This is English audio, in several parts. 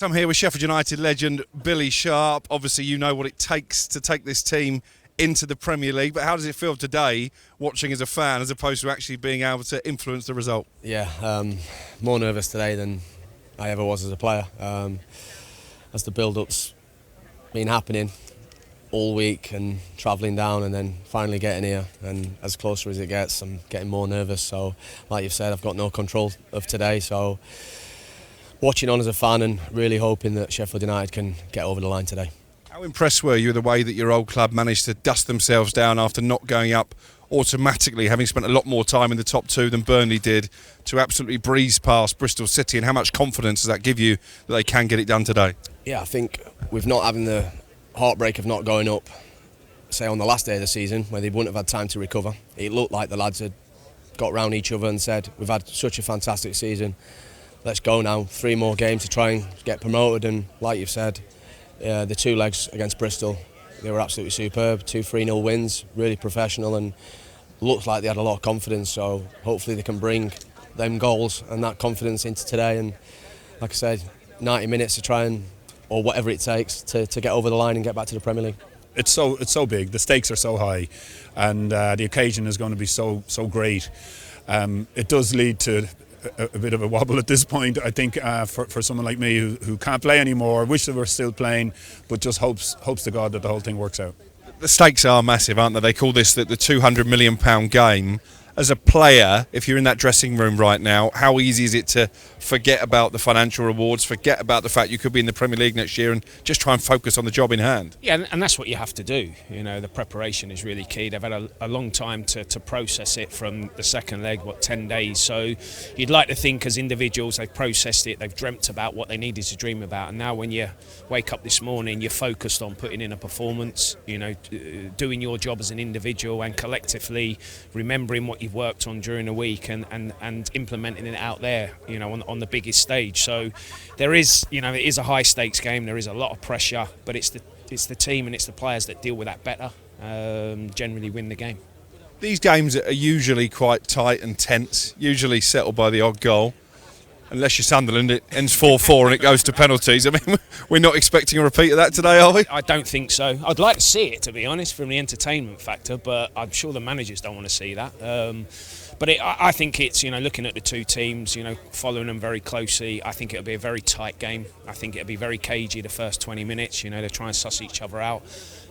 I'm here with Sheffield United legend Billy Sharp. Obviously, you know what it takes to take this team into the Premier League, but how does it feel today watching as a fan as opposed to actually being able to influence the result? Yeah, more nervous today than I ever was as a player. As the build-up's been happening all week and travelling down and then finally getting here, and as closer as it gets, I'm getting more nervous. So, like you've said, I've got no control of today, so watching on as a fan and really hoping that Sheffield United can get over the line today. How impressed were you with the way that your old club managed to dust themselves down after not going up automatically, having spent a lot more time in the top two than Burnley did, to absolutely breeze past Bristol City? And how much confidence does that give you that they can get it done today? Yeah, I think with not having the heartbreak of not going up, say on the last day of the season, where they wouldn't have had time to recover, it looked like the lads had got round each other and said, we've had such a fantastic season, let's go now, 3 more games to try and get promoted. And like you've said, the 2 legs against Bristol, they were absolutely superb. 2 3-0 wins, really professional, and looks like they had a lot of confidence. So hopefully they can bring them goals and that confidence into today. And like I said, 90 minutes to try and, or whatever it takes, to get over the line and get back to the Premier League. It's so big. The stakes are so high, and the occasion is going to be so great. It does lead to a bit of a wobble at this point, I think, for someone like me who can't play anymore. I wish they were still playing, but just hopes to God that the whole thing works out. The stakes are massive, aren't they? They call this the £200 million game. As a player, if you're in that dressing room right now, how easy is it to forget about the financial rewards, forget about the fact you could be in the Premier League next year, and just try and focus on the job in hand? Yeah, and that's what you have to do. You know, the preparation is really key. They've had a long time to process it from the second leg, 10 days. So you'd like to think as individuals they've processed it, they've dreamt about what they needed to dream about. And now when you wake up this morning, you're focused on putting in a performance, you know, doing your job as an individual and collectively remembering what you've worked on during the week and implementing it out there, you know, on the biggest stage. So there is, you know, it is a high stakes game. There is a lot of pressure, but it's the team and it's the players that deal with that better, generally win the game. These games are usually quite tight and tense, usually settled by the odd goal. Unless you're Sunderland, it ends 4-4 and it goes to penalties. I mean, we're not expecting a repeat of that today, are we? I don't think so. I'd like to see it, to be honest, from the entertainment factor, but I'm sure the managers don't want to see that. But I think it's, you know, looking at the 2 teams, you know, following them very closely, I think it'll be a very tight game. I think it'll be very cagey the first 20 minutes. You know, they try and suss each other out.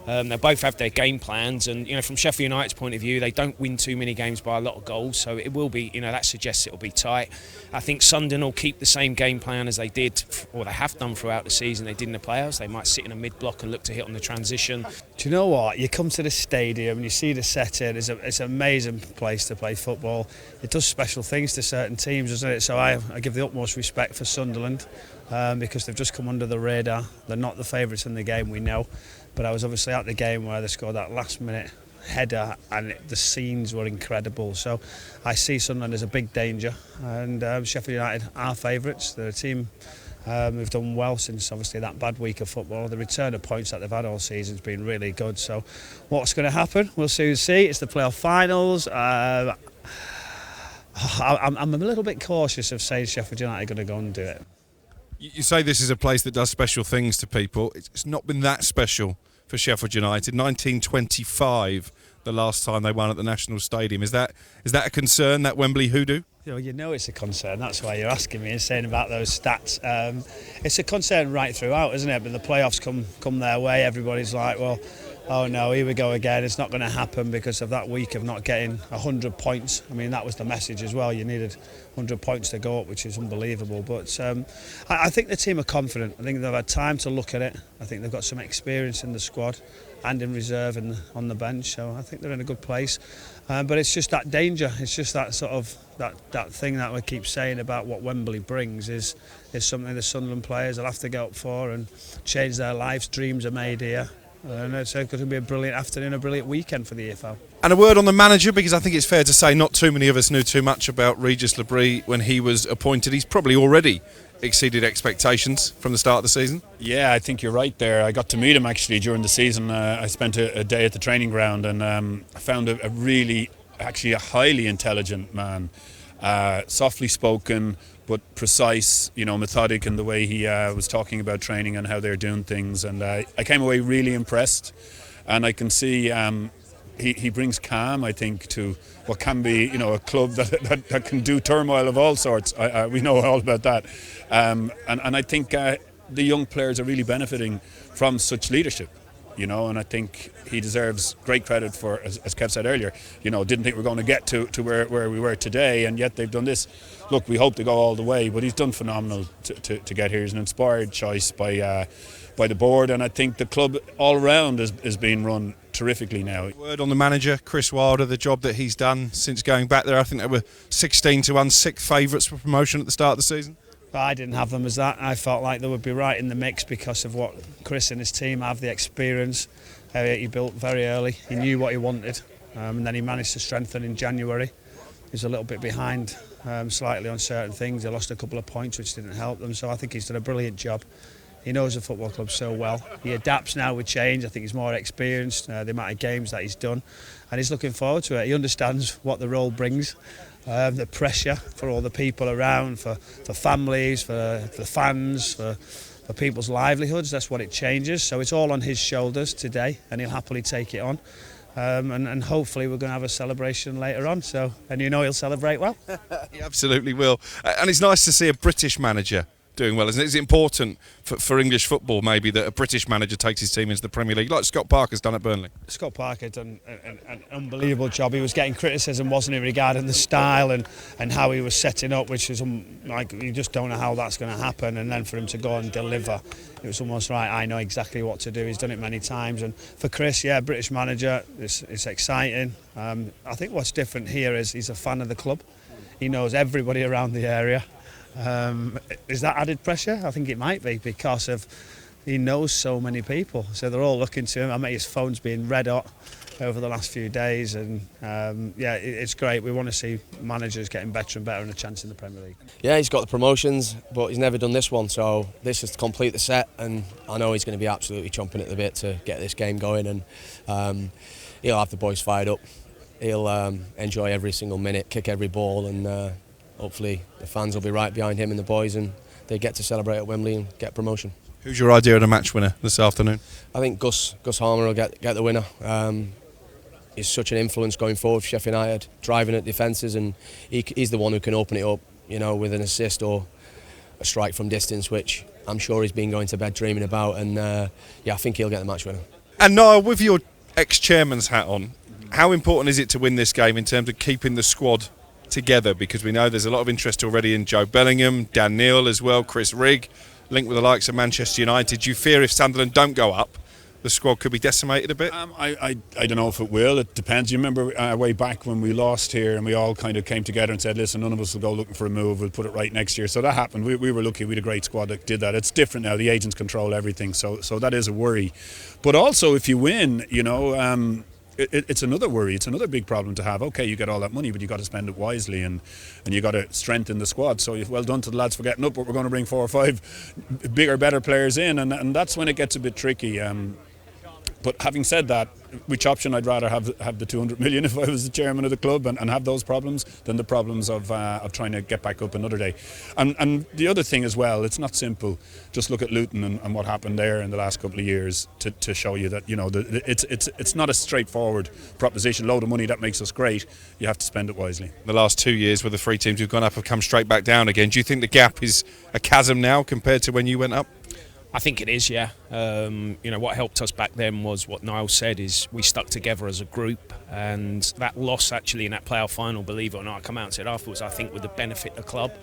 They both have their game plans, and, you know, from Sheffield United's point of view, they don't win too many games by a lot of goals, so it will be, you know, that suggests it will be tight. I think Sunderland will keep the same game plan as they did, or they have done throughout the season. They did in the playoffs. They might sit in a mid-block and look to hit on the transition. Do you know what? You come to the stadium and you see the setting. It's an amazing place to play football. It does special things to certain teams, doesn't it? So I give the utmost respect for Sunderland because they've just come under the radar. They're not the favourites in the game, we know. But I was obviously at the game where they scored that last-minute header, and the scenes were incredible. So I see Sunderland as a big danger, and Sheffield United are favourites. They're a team who've done well since obviously that bad week of football. The return of points that they've had all season has been really good. So what's going to happen? We'll soon see. It's the playoff finals. I'm a little bit cautious of saying Sheffield United are going to go and do it. You say this is a place that does special things to people. It's not been that special for Sheffield United. 1925, the last time they won at the National Stadium. Is that a concern, that Wembley hoodoo? You know it's a concern. That's why you're asking me and saying about those stats. It's a concern right throughout, isn't it? But the playoffs come their way. Everybody's like, well, oh no, here we go again. It's not going to happen because of that week of not getting 100 points. I mean, that was the message as well. You needed 100 points to go up, which is unbelievable. But I think the team are confident. I think they've had time to look at it. I think they've got some experience in the squad and in reserve and on the bench. So I think they're in a good place. But it's just that danger. It's just that sort of that thing that we keep saying about what Wembley brings is something the Sunderland players will have to go up for and change their lives. Dreams are made here. And it's going to be a brilliant afternoon, a brilliant weekend for the EFL. And a word on the manager, because I think it's fair to say not too many of us knew too much about Regis Lebris when he was appointed. He's probably already exceeded expectations from the start of the season. Yeah, I think you're right there. I got to meet him actually during the season. I spent a day at the training ground, and I found a highly intelligent man. Softly spoken, but precise, methodic in the way he was talking about training and how they're doing things. And I came away really impressed, and I can see he brings calm, I think, to what can be, a club that can do turmoil of all sorts. We know all about that, and I think the young players are really benefiting from such leadership. And I think he deserves great credit for, as Kev said earlier, didn't think we were going to get to where we were today, and yet they've done this. Look, we hope to go all the way, but he's done phenomenal to get here. He's an inspired choice by the board, and I think the club all around is being run terrifically now. Word on the manager, Chris Wilder, the job that he's done since going back there. I think they were 16-1 sixth favourites for promotion at the start of the season. I didn't have them as that. I felt like they would be right in the mix because of what Chris and his team have, the experience he built very early. He knew what he wanted, and then he managed to strengthen in January. He was a little bit behind slightly on certain things. He lost a couple of points which didn't help them, so I think he's done a brilliant job. He knows the football club so well. He adapts now with change. I think he's more experienced, the amount of games that he's done, and he's looking forward to it. He understands what the role brings. The pressure for all the people around, for families, for the fans, for people's livelihoods. That's what it changes. So it's all on his shoulders today, and he'll happily take it on. And hopefully we're going to have a celebration later on. And he'll celebrate well. He absolutely will. And it's nice to see a British manager doing well, isn't it? It's important for English football maybe that a British manager takes his team into the Premier League, like Scott Parker's done at Burnley. Scott Parker done an unbelievable job. He was getting criticism, wasn't he, regarding the style and how he was setting up, which is like you just don't know how that's going to happen. And then for him to go and deliver, it was almost right. I know exactly what to do. He's done it many times. And for Chris, British manager, it's exciting. I think what's different here is he's a fan of the club. He knows everybody around the area. Is that added pressure? I think it might be because of he knows so many people, so they're all looking to him. I mean, his phone's been red hot over the last few days, and it's great. We want to see managers getting better and better and a chance in the Premier League. Yeah, he's got the promotions, but he's never done this one, so this is to complete the set, and I know he's going to be absolutely chomping at the bit to get this game going, and he'll have the boys fired up. He'll enjoy every single minute, kick every ball, and hopefully the fans will be right behind him and the boys, and they get to celebrate at Wembley and get promotion. Who's your idea of a match winner this afternoon? I think Gus Harmer will get the winner. He's such an influence going forward for Sheffield United, driving at defences, and he's the one who can open it up, with an assist or a strike from distance, which I'm sure he's been going to bed dreaming about, and I think he'll get the match winner. And Niall, with your ex-chairman's hat on, how important is it to win this game in terms of keeping the squad together? Because we know there's a lot of interest already in Joe Bellingham, Dan Neil as well, Chris Rigg, linked with the likes of Manchester United. Do you fear if Sunderland don't go up, the squad could be decimated a bit? I don't know if it will. It depends. You remember way back when we lost here and we all kind of came together and said, listen, none of us will go looking for a move, we'll put it right next year. So that happened. We were lucky. We had a great squad that did that. It's different now. The agents control everything. So that is a worry. But also if you win, it's another worry. It's another big problem to have. Okay, you get all that money, but you got to spend it wisely, and you got to strengthen the squad. So well done to the lads for getting up, but we're going to bring 4 or 5 bigger, better players in, and that's when it gets a bit tricky. But having said that, which option I'd rather have the 200 million if I was the chairman of the club and have those problems than the problems of trying to get back up another day. And the other thing as well, it's not simple. Just look at Luton and what happened there in the last couple of years to show you that it's not a straightforward proposition. Load of money that makes us great. You have to spend it wisely. The last 2 years where the 3 teams who've gone up have come straight back down again. Do you think the gap is a chasm now compared to when you went up? I think it is, yeah. What helped us back then was what Niall said, is we stuck together as a group, and that loss actually in that playoff final, believe it or not, I come out and said afterwards, I think would have benefited the club.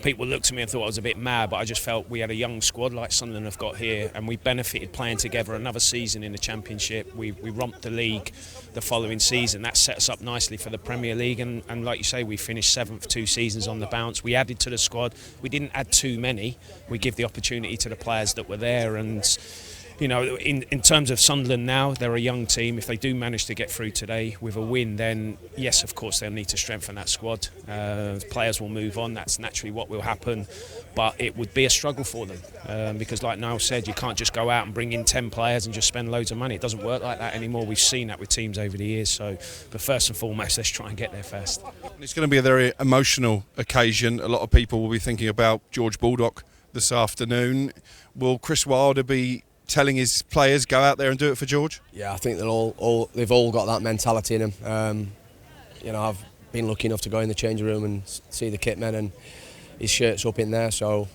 People looked at me and thought I was a bit mad, but I just felt we had a young squad like Sunderland have got here, and we benefited playing together another season in the Championship. We romped the league the following season. That set us up nicely for the Premier League, and like you say, we finished 7th 2 seasons on the bounce. We added to the squad. We didn't add too many. We give the opportunity to the players that were there, and you know, in terms of Sunderland now, they're a young team. If they do manage to get through today with a win, then yes, of course, they'll need to strengthen that squad. Players will move on. That's naturally what will happen. But it would be a struggle for them because, like Niall said, you can't just go out and bring in 10 players and just spend loads of money. It doesn't work like that anymore. We've seen that with teams over the years. So, but first and foremost, let's try and get there first. It's going to be a very emotional occasion. A lot of people will be thinking about George Baldock this afternoon. Will Chris Wilder be telling his players go out there and do it for George? Yeah, I think they've all got that mentality in them. You know, I've been lucky enough to go in the changing room and see the kit men, and his shirt's up in there, so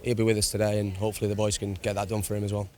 he'll be with us today, and hopefully the boys can get that done for him as well.